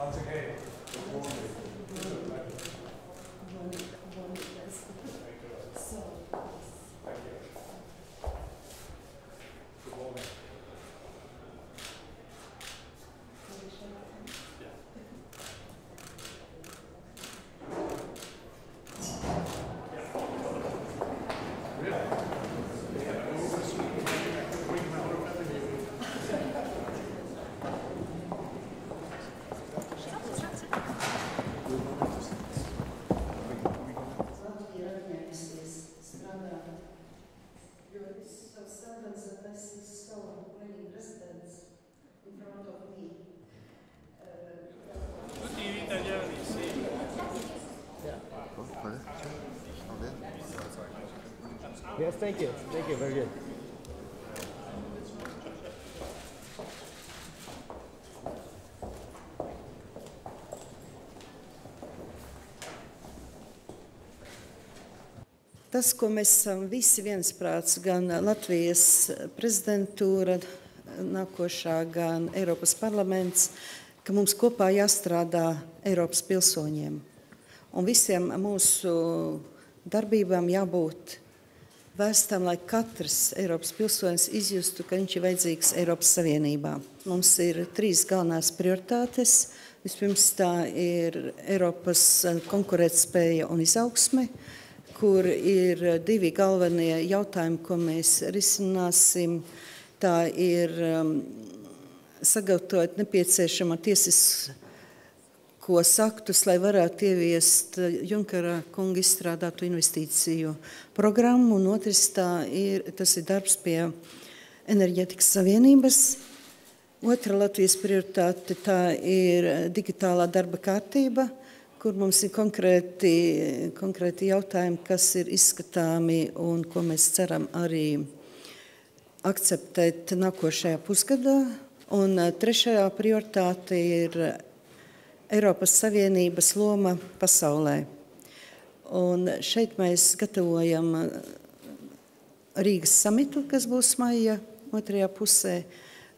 Once again, good morning. Thank you. Good morning. Yes, thank you. Thank you. Very good. Tas, ko mēs esam visi viensprāts, gan Latvijas prezidentūra nākošā, gan Eiropas parlaments, ka mums kopā jāstrādā Eiropas pilsoņiem. Un visiem mūsu darbībām jābūt vēstām, lai katrs Eiropas pilsonis izjustu, ka viņš ir vajadzīgs Eiropas Savienībā. Mums ir 3 galvenās prioritātes. Vispirms tā ir Eiropas konkurētspēja un izaugsme, kur ir 2 galvenie jautājumi, ko mēs risināsim. Tā ir sagatavot nepieciešamo tiesiskos aktus, lai varētu ieviest Junkera kunga izstrādātu investīciju programmu, un otrs tas ir darbs pie enerģētikas savienības. Otra Latvijas prioritāte tā ir digitālā darba kārtība, kur mums ir konkrēti jautājumi, kas ir izskatāmi un ko mēs ceram arī akceptēt nākošajā pusgadā. Un trešajā prioritāte ir Eiropas Savienības loma pasaulē. Un šeit mēs gatavojam Rīgas samitu, kas būs maija otrajā pusē,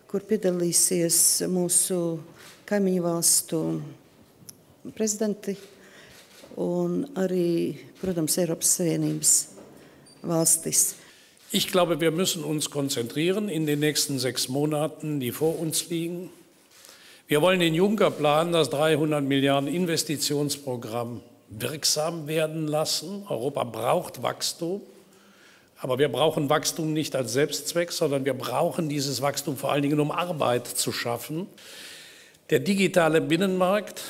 kur piedalīsies mūsu kaimiņu valstu prezidenti un arī, protams, Eiropas Savienības valstis. Ich glaube, wir müssen uns konzentrieren in den nächsten 6 Monaten, die vor uns liegen. Wir wollen den Juncker-Plan, das 300 Milliarden Investitionsprogramm, wirksam werden lassen. Europa braucht Wachstum, aber wir brauchen Wachstum nicht als Selbstzweck, sondern wir brauchen dieses Wachstum vor allen Dingen, um Arbeit zu schaffen. Der digitale Binnenmarkt,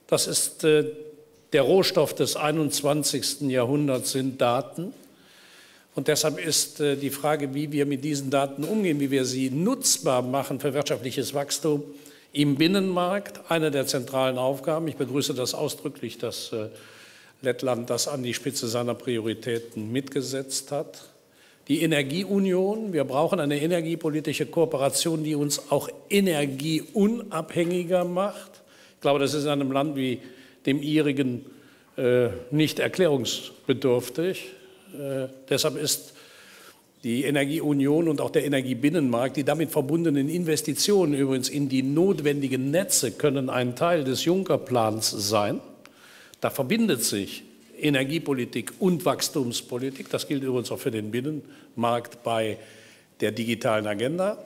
das ist der Rohstoff des 21. Jahrhunderts, sind Daten. Und deshalb ist die Frage, wie wir mit diesen Daten umgehen, wie wir sie nutzbar machen für wirtschaftliches Wachstum im Binnenmarkt, eine der zentralen Aufgaben. Ich begrüße das ausdrücklich, dass Lettland das an die Spitze seiner Prioritäten mitgesetzt hat. Die Energieunion, wir brauchen eine energiepolitische Kooperation, die uns auch energieunabhängiger macht. Ich glaube, das ist in einem Land wie dem Ihrigen nicht erklärungsbedürftig. Deshalb ist die Energieunion und auch der Energiebinnenmarkt, die damit verbundenen Investitionen übrigens in die notwendigen Netze, können ein Teil des Juncker-Plans sein. Da verbindet sich Energiepolitik und Wachstumspolitik. Das gilt übrigens auch für den Binnenmarkt bei der digitalen Agenda.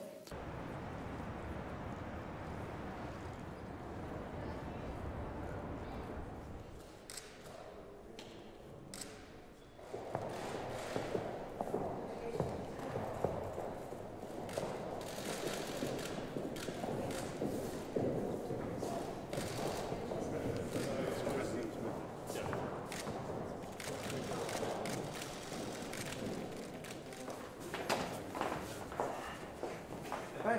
Hi.